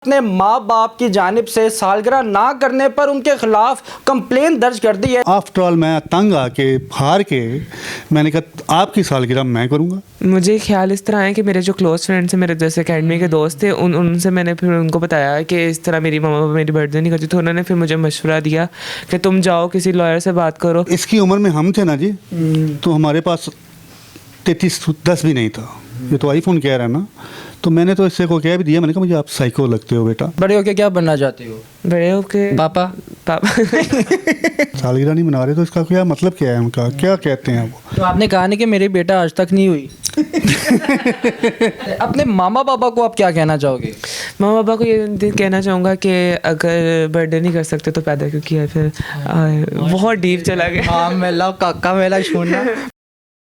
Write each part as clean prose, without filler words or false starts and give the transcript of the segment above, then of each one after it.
अपने माँ बाप की जानिब से सालगिरह ना करने पर उनके खिलाफ कंप्लेन दर्ज कर दी है। आफ्टर ऑल मैं तंग आके हार के मैंने कहा आपकी सालगिरह मैं करूँगा। मुझे ख्याल इस तरह है कि मेरे जो क्लोज़ फ्रेंड्स हैं, मेरे जैसे अकेडमी के दोस्त थे, उनसे मैंने फिर उनको बताया कि इस तरह मेरी मम्मा पापा मेरी बर्थडे नहीं करती, तो उन्होंने फिर मुझे मशवरा दिया कि तुम जाओ किसी लॉयर से बात करो। इसकी उम्र में हम थे ना जी, तो हमारे पास 33-10 भी नहीं था। ये तो आईफोन कह रहा है ना, तो मैंने तो इससे को कह भी दिया, मैंने कहा मुझे आप साइको लगते हो बेटा। बड़े होके क्या बनना चाहते हो? बड़े होके पापा। सालगिरह नहीं मना रहे तो इसका क्या मतलब क्या है, उनका क्या कहते हैं वो? तो आपने कहा नहीं कि मेरी बेटा आज तक नहीं हुई। अपने मामा पापा को आप क्या कहना चाहोगे? माँ बाबा को ये कहना चाहूँगा कि अगर बर्थडे नहीं कर सकते तो पैदा क्यों किया। फिर बहुत डीप चला गया। हाँ मेला काका मेला छोड़ना।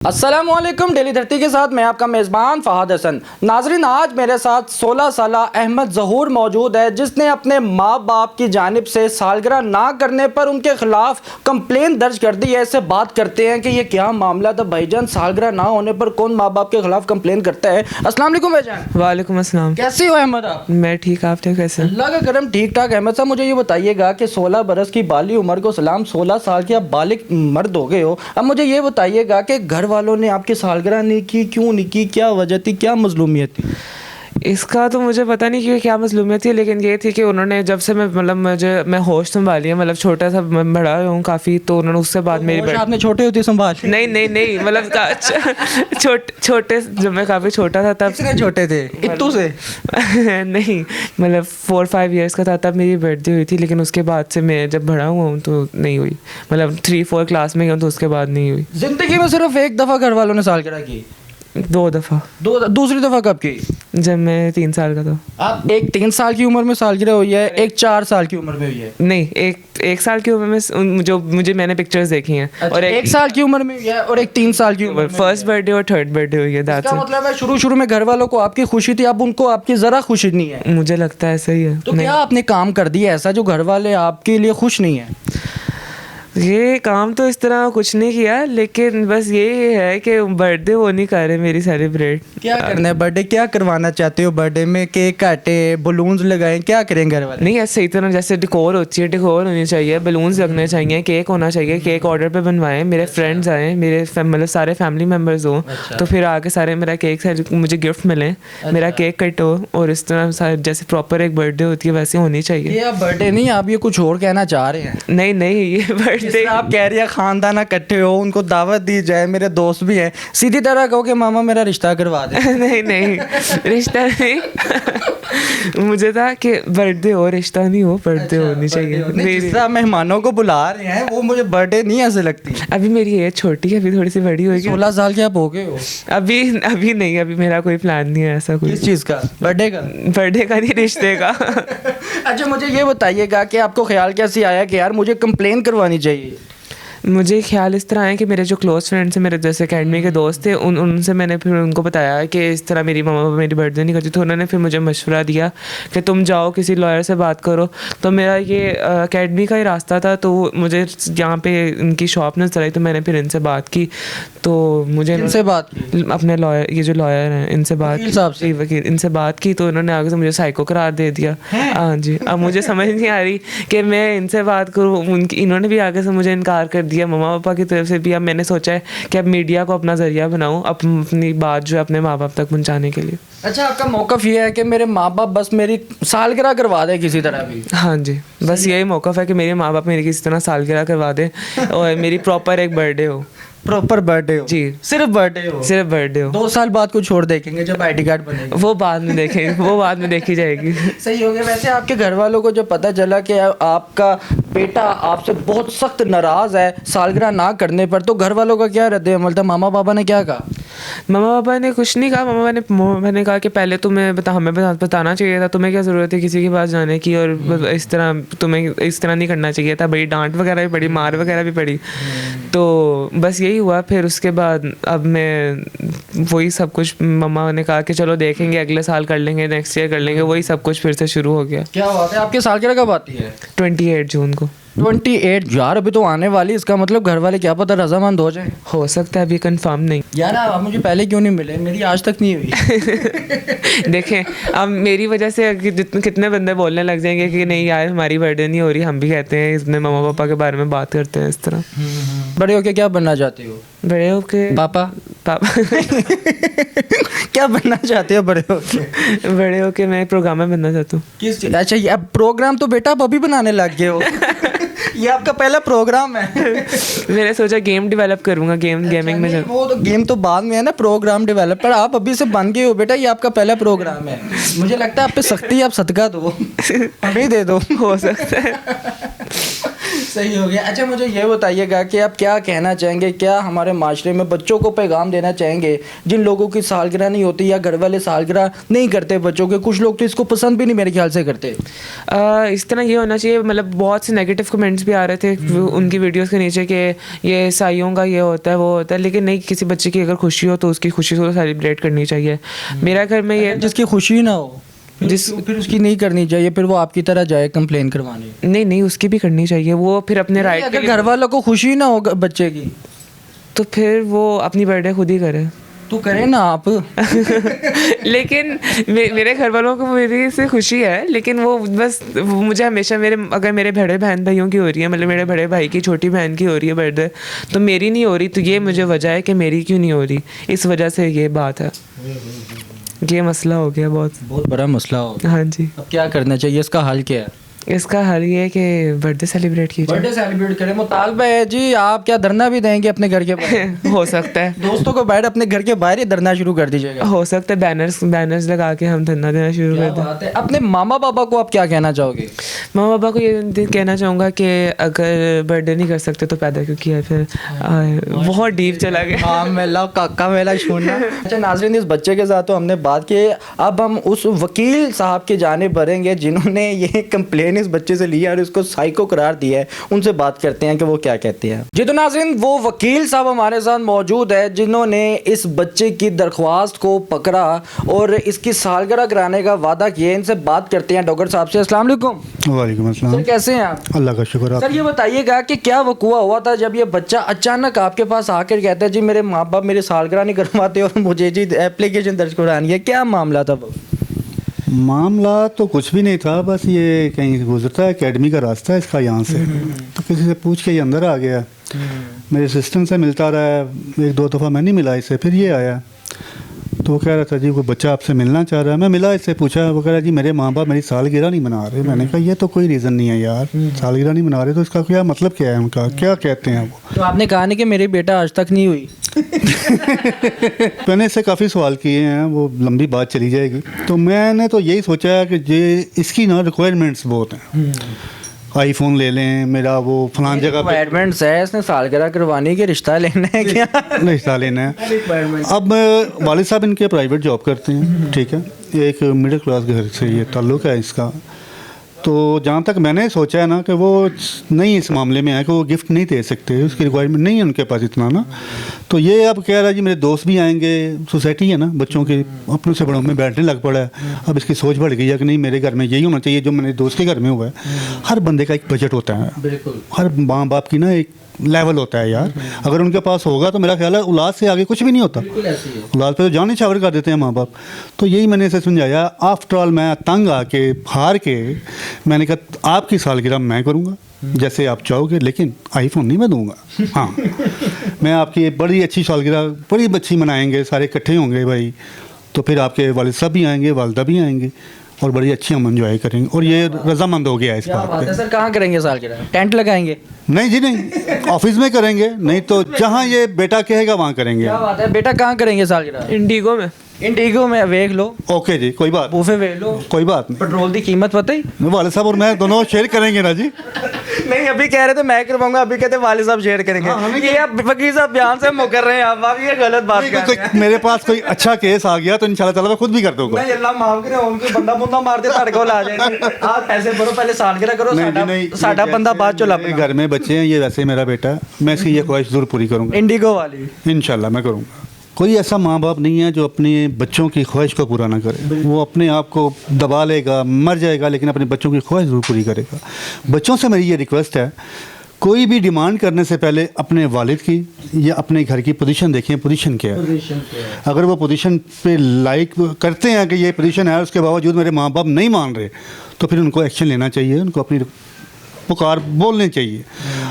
अस्सलामुअलैकुम, डेली धरती के साथ मैं आपका मेज़बान फ़हाद हसन। नाजरीन, आज मेरे साथ 16 साला अहमद ज़हूर मौजूद है, जिसने अपने माँ बाप की जानिब से सालगिरह ना करने पर उनके खिलाफ कंप्लेन दर्ज कर दी है। इससे बात करते हैं कि ये क्या मामला था भाईजान, सालगिरह ना होने पर कौन माँ बाप के खिलाफ कंप्लेन करता है। अस्सलाम वालेकुम भाईजान। वालेकुम अस्सलाम। कैसे हो अहमद आप? मैं ठीक, आप ठीक कैसे? अल्लाह का करम ठीक ठाक। अहमद साहब, मुझे ये बताइएगा कि 16 बरस की बाली उम्र को सलाम, 16 साल के आप बालिग मर्द हो गए हो। अब मुझे ये बताइएगा कि घर वालों ने आपकी सालगिरह नहीं की, क्यों नहीं की, क्या वजह थी, क्या मजलूमियत थी? इसका तो मुझे पता नहीं कि क्या मसलूमियत थी, लेकिन ये थी कि उन्होंने जब से मैं होश संभाली है, मतलब छोटा सा मैं बड़ा हूँ काफ़ी, तो उन्होंने उससे बाद मेरी आपने छोटे होते संभाल? नहीं मतलब छोटे जब मैं काफ़ी छोटा था तब। कितने छोटे थे? इत्तू से? नहीं, मतलब 4-5 ईयर्स का था तब मेरी बर्थडे हुई थी, लेकिन उसके बाद से मैं जब बड़ा हुआ हूँ तो नहीं हुई। मतलब 3-4 क्लास में गया तो उसके बाद नहीं हुई। जिंदगी में सिर्फ एक दफ़ा घर वालों ने सालगिरह की? 2 दफ़ा। दूसरी दफ़ा कब की? जब मैं 3 साल का था। आप एक 3 साल की उम्र में सालगिरह हुई है, एक 4 साल की उम्र में हुई है? नहीं, एक साल की उम्र में जो मैंने पिक्चर्स देखी हैं। अच्छा, और एक साल की उम्र में हुई है और एक 3 साल की उम्र में। फर्स्ट बर्थडे और थर्ड बर्थडे हुई है। इसका मतलब है शुरू में घर वालों को आपकी खुशी थी, अब उनको आपकी ज़रा खुशी नहीं है। मुझे लगता है ऐसा ही है। तो क्या आपने काम कर दिया ऐसा जो घर वाले आपके लिए खुश नहीं है? ये काम तो इस तरह कुछ नहीं किया, लेकिन बस ये है कि बर्थडे वो नहीं कर रहे मेरी सेलिब्रेट। क्या करना है बर्थडे, क्या करवाना चाहते हो बर्थडे में? केक काटे, बलून्स लगाएं, क्या करें घर वाले? नहीं, ऐसे ही तरह जैसे डेकोर होती है, डेकोर होनी चाहिए, बलून्स लगने चाहिए, केक होना चाहिए, केक ऑर्डर पे बनवाएं, मेरे फ्रेंड्स आएँ, मेरे मतलब सारे फैमिली मेम्बर्स हों। अच्छा। तो फिर आके सारे मेरा केक से मुझे गिफ्ट मिले, मेरा केक कट हो, और इस तरह जैसे प्रॉपर एक बर्थडे होती है वैसे होनी चाहिए। ये आप बर्थडे नहीं, आप ये कुछ और कहना चाह रहे हैं? नहीं, ये बर्थडे आप कह रही है खानदान इकट्ठे हो, उनको दावत दी जाए, मेरे दोस्त भी हैं, सीधी तरह कहो कि मामा मेरा रिश्ता करवा दे। नहीं रिश्ता नहीं। मुझे था कि बर्थडे हो, रिश्ता नहीं हो, बर्थडे होनी चाहिए। जिस तरह मेहमानों को बुला रहे हैं वो मुझे बर्थडे नहीं ऐसे लगती। अभी मेरी एज छोटी है, अभी थोड़ी सी बड़ी होगी। 16 साल के आप हो गए हो? अभी नहीं, अभी मेरा कोई प्लान नहीं है ऐसा कोई। किस चीज़ का? बर्थडे का? बर्थडे का नहीं, रिश्ते का। अच्छा, मुझे ये बताइएगा कि आपको ख्याल कैसे आया कि यार मुझे कंप्लेन करवानी चाहिए? मुझे ख्याल इस तरह है कि मेरे जो क्लोज़ फ्रेंड्स हैं, मेरे जैसे अकेडमी के दोस्त थे, उनसे मैंने फिर उनको बताया कि इस तरह मेरी मम्मा पापा मेरी बर्थडे नहीं करती, तो उन्होंने फिर मुझे मशवरा दिया कि तुम जाओ किसी लॉयर से बात करो। तो मेरा ये अकेडमी का ही रास्ता था, तो मुझे यहाँ पे इनकी शॉप नजर आई, तो मैंने फिर इनसे बात की। तो मुझे इनसे बात की? अपने लॉयर, ये जो लॉयर हैं इनसे बात, वकील, इनसे बात की, तो उन्होंने आगे से मुझे साइको करार दे दिया। हाँ जी। अब मुझे समझ नहीं आ रही कि मैं इनसे बात करूँ, इन्होंने भी आगे से मुझे इनकार कर दिया मम्मा पापा की तरफ से भी। अब मैंने सोचा है कि अब मीडिया को अपना जरिया बनाऊं अपनी बात जो है अपने माँ बाप तक पहुंचाने के लिए। अच्छा, आपका मौक़िफ़ ये है कि मेरे माँ बाप बस मेरी सालगिरह करवा दे किसी तरह भी? हाँ जी, बस यही मौक़िफ़ है कि मेरे माँ बाप मेरी किसी तरह सालगिरह करवा दे और मेरी प्रॉपर एक बर्थडे हो। प्रॉपर बर्थडे हो? जी, सिर्फ बर्थडे हो? सिर्फ बर्थडे हो। 2 साल बाद कुछ छोड़ देखेंगे जब ID कार्ड बनेगा? वो बाद में देखेंगे, वो बाद में देखी जाएगी। सही हो गया। वैसे आपके घर वालों को जब पता चला कि आपका बेटा आपसे बहुत सख्त नाराज़ है सालगिरह ना करने पर, तो घर वालों का क्या रद्द अमल था? मामा पापा ने क्या कहा? मामा पापा ने कुछ नहीं कहा। मामा ने कहा कि पहले तुम्हें हमें बताना चाहिए था, तुम्हें क्या ज़रूरत है किसी के पास जाने की, और इस तरह तुम्हें इस तरह नहीं करना चाहिए था। बड़ी डांट वगैरह भी पड़ी, मार वगैरह भी पड़ी। तो बस यही हुआ। फिर उसके बाद अब मैं वही सब कुछ, मम्मा ने कहा कि चलो देखेंगे, अगले साल कर लेंगे, नेक्स्ट ईयर कर लेंगे, वही सब कुछ फिर से शुरू हो गया। क्या बात है। आपकी सालगिरह कब आती है? 28 जून को। 28 यार, अभी तो आने वाली, इसका मतलब घर वाले क्या पता रजामंद हो जाए। हो सकता है, अभी कंफर्म नहीं। यार आप मुझे पहले क्यों नहीं मिले, मेरी आज तक नहीं हुई। देखें, अब मेरी वजह से कितने बंदे बोलने लग जाएंगे कि नहीं यार हमारी बर्थडे नहीं हो रही, हम भी कहते हैं अपने मम्मा पापा के बारे में बात करते हैं इस तरह। बड़े होके क्या बनना चाहते हो? बड़े होके पापा पापा क्या बनना चाहते हो बड़े होके? बड़े होके मैं प्रोग्रामर बनना चाहता हूँ। किस चीज़? अच्छा, ये अब प्रोग्राम तो बेटा आप अभी बनाने लग गए हो। ये आपका पहला प्रोग्राम है। मैंने सोचा गेम डेवलप करूँगा, गेमिंग में। नहीं, वो तो गेम तो बाद में है ना, प्रोग्राम डेवलपर आप अभी से बन गए हो बेटा, ये आपका पहला प्रोग्राम है। मुझे लगता है आप पे सख्ती, आप सदका दो, अभी दे दो। हो सकता है। सही हो गया। अच्छा मुझे ये बताइएगा कि आप क्या कहना चाहेंगे, क्या हमारे माशरे में बच्चों को पैगाम देना चाहेंगे जिन लोगों की सालगिरह नहीं होती या घर वाले सालगिरह नहीं करते बच्चों के? कुछ लोग तो इसको पसंद भी नहीं मेरे ख्याल से करते। इस तरह ये होना चाहिए, मतलब बहुत से नेगेटिव कमेंट्स भी आ रहे थे उनकी वीडियोस के नीचे कि ये ईसाइयों का ये होता है वो होता है, लेकिन नहीं, किसी बच्चे की अगर खुशी हो तो उसकी खुशी को सेलिब्रेट करनी चाहिए। मेरा घर में ये जिसकी खुशी ना हो फिर उसकी नहीं करनी चाहिए, फिर वो आपकी तरह जाए कंप्लेन करवाने। नहीं, उसकी भी करनी चाहिए, वो फिर अपने राइट। अगर घर वालों को खुशी ना हो बच्चे की तो फिर वो अपनी बर्थडे खुद ही करे, तो करें ना आप। लेकिन मेरे घर वालों को मेरी से खुशी है, लेकिन वो बस वो मुझे हमेशा अगर मेरे बड़े बहन भाइयों की हो रही है, मतलब मेरे बड़े भाई की छोटी बहन की हो रही है बर्थडे, तो मेरी नहीं हो रही, तो ये मुझे वजह है कि मेरी क्यों नहीं हो रही, इस वजह से ये बात है। ये मसला हो गया, बहुत बड़ा मसला हो गया। हाँ जी। अब क्या करना चाहिए, इसका हल क्या है? इसका हल ये है कि बर्थडे सेलिब्रेट कीजिए। बर्थडे सेलिब्रेट करें। मुतालबा है जी, आप क्या धरना भी देंगे अपने घर के बाहर? हो सकता है दोस्तों को बैठ अपने घर के बाहर ही धरना शुरू कर दीजिएगा। हो सकता है बैनर्स लगा के हम धरना देना शुरू कर दें। बात है। अपने मामा पापा को आप क्या कहना चाहोगे? मामा पापा को ये कहना चाहूँगा कि अगर बर्थडे नहीं कर सकते तो पैदा क्यों किया? फिर बहुत डीप चला गया। हाँ मेला काका मेला छोड़ना। अच्छा नाज़रीन, इस बच्चे के साथ तो हमने बात की, अब हम उस वकील साहब की जानिब बढ़ेंगे जिन्होंने ये कंप्लेन इस बच्चे से लिया और इसको साइको करार दिया है। उनसे बात करते हैं कि वो क्या कहते हैं। जी तो नाज़रीन, वो वकील साहब हमारे साथ मौजूद है जिन्होंने इस बच्चे की दरख्वास्त को पकड़ा और इसकी सालगिरह कराने का वादा किया। इनसे बात करते हैं डॉक्टर साहब से। अस्सलाम वालेकुम। वालेकुम अस्सलाम। सर कैसे हैं आप? अल्लाह का शुक्र। आप सर ये बताइएगा कि क्या वक़ुआ हुआ था जब ये बच्चा अचानक आपके पास आकर कहता है जी मेरे माँ बाप मेरी सालगिरह नहीं करवाते और मुझे जी एप्लीकेशन दर्ज करानी है, क्या मामला था वो? मामला तो कुछ भी नहीं था, बस ये कहीं गुजरता है, एकेडमी का रास्ता है इसका यहाँ से, तो किसी से पूछ के ये अंदर आ गया। मेरे असिस्टेंट से मिलता रहा है, एक दो दफ़ा मैं नहीं मिला इससे, फिर ये आया तो वो कह रहा था जी कोई बच्चा आपसे मिलना चाह रहा है। मैं मिला, इससे पूछा, वो कह रहा जी मेरे माँ बाप मेरी सालगिरह नहीं मना रहे। मैंने कहा ये तो कोई रीज़न नहीं है यार, सालगिरह नहीं मना रहे तो इसका क्या मतलब क्या है, उनका क्या कहते हैं वो? तो आपने कहा नहीं कि मेरी बेटा आज तक नहीं हुई? मैंने इससे काफ़ी सवाल किए हैं, वो लंबी बात चली जाएगी। तो मैंने तो यही सोचा है कि ये इसकी ना रिक्वायरमेंट्स बहुत हैं। आईफोन ले लें, मेरा वो फलान जगह पे रिक्वायरमेंट्स है, इसने सालगिरह करवानी के रिश्ता लेना है क्या? रिश्ता लेना है। अब वालिद साहब इनके प्राइवेट जॉब करते हैं, ठीक है, एक मिडिल क्लास घर से ये ताल्लुक़ है इसका। तो जहाँ तक मैंने सोचा है ना कि वो नहीं इस मामले में है कि वो गिफ्ट नहीं दे सकते, उसकी रिक्वायरमेंट नहीं है उनके पास इतना ना। तो ये अब कह रहा है जी मेरे दोस्त भी आएंगे, सोसाइटी है ना, बच्चों के अपनों से बड़ों में बैठने लग पड़ा है। अब इसकी सोच बढ़ गई है कि नहीं मेरे घर में यही होना चाहिए जो मेरे दोस्त के घर में हुआ है। हर बंदे का एक बजट होता है, बिल्कुल हर माँ बाप की ना एक लेवल होता है यार। अगर उनके पास होगा तो मेरा ख्याल है औलाद से आगे कुछ भी नहीं होता, औलाद पे तो जान निछावर कर देते हैं माँ बाप। तो यही मैंने इसे समझाया। आफ्टर ऑल मैं तंग आके हार के मैंने कहा आपकी सालगिरह मैं करूँगा जैसे आप चाहोगे, लेकिन आईफोन नहीं मैं दूंगा। हाँ मैं आपकी बड़ी अच्छी सालगिरह बड़ी अच्छी मनाएंगे, सारे इकट्ठे होंगे भाई, तो फिर आपके वालिद साहब भी आएंगे, वालदा भी आएंगे और बड़ी अच्छी हम एंजॉय करेंगे। और ये रजामंद हो गया है इस बात पे। सर कहाँ करेंगे सालगिरह? टेंट लगाएंगे? नहीं जी नहीं, ऑफिस में करेंगे, नहीं तो जहाँ ये बेटा कहेगा वहाँ करेंगे। क्या बात है, बेटा कहाँ करेंगे सालगिरह? इंडिगो में। इंडिगो में वेख लो। ओके जी, कोई बात बूफे वेख लो। कोई बात नहीं। पेट्रोल की कीमत पता ही वाले साहब और मैं दोनों शेयर करेंगे ना जी। नहीं अभी कह रहे थे मैं करवाऊंगा, अभी कहते वाले साहब शेयर करेंगे। ये आप वकील साहब बयान से मुकर रहे हैं, आप ये गलत बात कर रहे हैं। मेरे पास कोई अच्छा केस आ गया तो इंशाल्लाह ताला मैं खुद भी कर दूंगा। नहीं अल्लाह माफ करे, उनके बंदा बुंदा मार दे ताड़ को ला जाएंगे। आप पैसे भरो, पहले सालगिरह करो, साडा बंदा बाद चो लापे। घर में बच्चे हैं, ये वैसे मेरा बेटा है, मैं इसकी ये ख्वाहिश जरूर पूरी करूंगा। इंडिगो वाली इंशाल्लाह मैं करूंगा, कोई ऐसा माँ बाप नहीं है जो अपने बच्चों की ख्वाहिश को पूरा ना करे। वो अपने आप को दबा लेगा, मर जाएगा, लेकिन अपने बच्चों की ख्वाहिश ज़रूर पूरी करेगा। बच्चों से मेरी ये रिक्वेस्ट है, कोई भी डिमांड करने से पहले अपने वालिद की या अपने घर की पोजीशन देखें, पोजीशन क्या है। अगर वो पोजीशन पे लाइक करते हैं कि ये पोजीशन है, उसके बावजूद मेरे माँ बाप नहीं मान रहे, तो फिर उनको एक्शन लेना चाहिए, उनको अपनी पुकार बोलने चाहिए।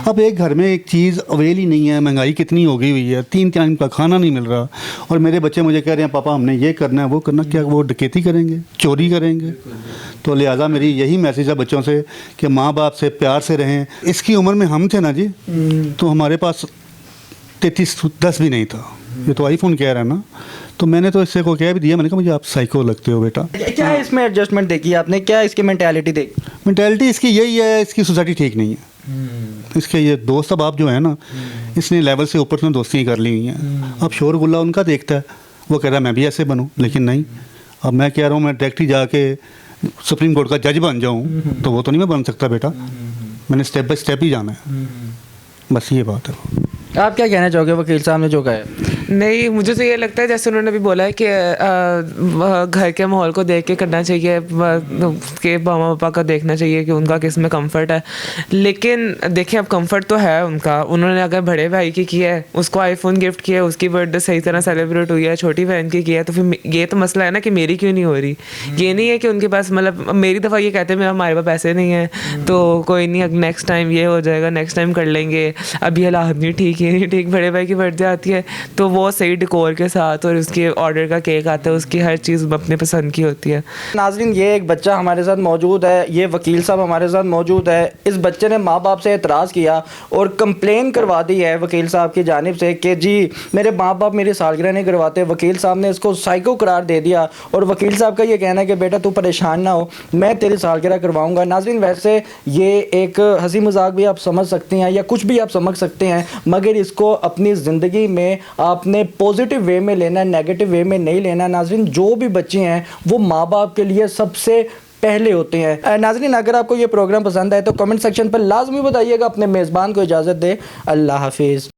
अब एक घर में एक चीज़ अवेल ही नहीं है, महंगाई कितनी हो गई हुई है, 3 टाइम का खाना नहीं मिल रहा, और मेरे बच्चे मुझे कह रहे हैं पापा हमने ये करना है वो करना, क्या वो डकैती करेंगे, चोरी करेंगे? तो लिहाजा मेरी यही मैसेज है बच्चों से कि माँ बाप से प्यार से रहें। इसकी उम्र में हम थे ना जी, तो हमारे पास 3310 भी नहीं था। ये तो आईफोन कह रहा है ना, तो मैंने तो इससे को कह भी दिया, मैंने कहा मुझे आप साइको लगते हो बेटा। क्या इसमें एडजस्टमेंट देखी आपने, क्या इसकी मेंटालिटी देखी? मेंटालिटी इसकी यही है, इसकी सोसाइटी ठीक नहीं है। इसके ये दोस्त अब आप जो है ना, इसने लेवल से ऊपर से दोस्ती कर ली हुई हैं। अब शोर गुल्ला उनका देखता है, वो कह रहा है मैं भी ऐसे बनूं, लेकिन नहीं। अब मैं कह रहा हूँ मैं डायरेक्ट ही जाके सुप्रीम कोर्ट का जज बन जाऊँ, तो वो तो नहीं मैं बन सकता बेटा, मैंने स्टेप बाय स्टेप ही जाना है। बस ये बात है। आप क्या कहना चाहोगे वकील साहब ने जो कहा है? नहीं, मुझे तो ये लगता है जैसे उन्होंने भी बोला है कि घर के माहौल को देख के करना चाहिए, कि मामा पापा का देखना चाहिए कि उनका किस में कंफर्ट है। लेकिन देखिए अब कंफर्ट तो है उनका, उन्होंने अगर बड़े भाई की किया है, उसको आईफोन गिफ्ट किया, उसकी बर्थडे सही तरह सेलिब्रेट हुई है, छोटी बहन की किया है, तो फिर ये तो मसला है ना कि मेरी क्यों नहीं हो रही। ये नहीं है कि उनके पास, मतलब मेरी दफ़ा ये कहते हैं हमारे पास पैसे नहीं हैं तो कोई नहीं, नेक्स्ट टाइम ये हो जाएगा, नेक्स्ट टाइम कर लेंगे, अभी हालात नहीं ठीक, ये नहीं ठीक। बड़े भाई की बर्थडे आती है तो वो सही डेकोर के साथ, और उसके ऑर्डर का केक आता है, उसकी हर चीज़ अपने पसंद की होती है। नाज़रीन, ये एक बच्चा हमारे साथ मौजूद है, ये वकील साहब हमारे साथ मौजूद है। इस बच्चे ने माँ बाप से एतराज़ किया और कंप्लेन करवा दी है वकील साहब की जानिब से कि जी मेरे माँ बाप मेरी सालगिरह नहीं करवाते। वकील साहब ने इसको साइको करार दे दिया, और वकील साहब का ये कहना है कि बेटा तू परेशान ना हो, मैं तेरी सालगिरह करवाऊँगा। नाज़रीन, वैसे ये एक हंसी मजाक भी आप समझ सकते हैं या कुछ भी आप समझ सकते हैं, मगर इसको अपनी ज़िंदगी में आपने पॉजिटिव वे में लेना, नेगेटिव वे में नहीं लेना। नाज़रीन, जो भी बच्चे हैं वो माँ बाप के लिए सबसे पहले होते हैं। नाज़रीन, अगर आपको ये प्रोग्राम पसंद आए तो कमेंट सेक्शन पर लाजमी बताइएगा। अपने मेज़बान को इजाज़त दे। अल्लाह हाफिज़।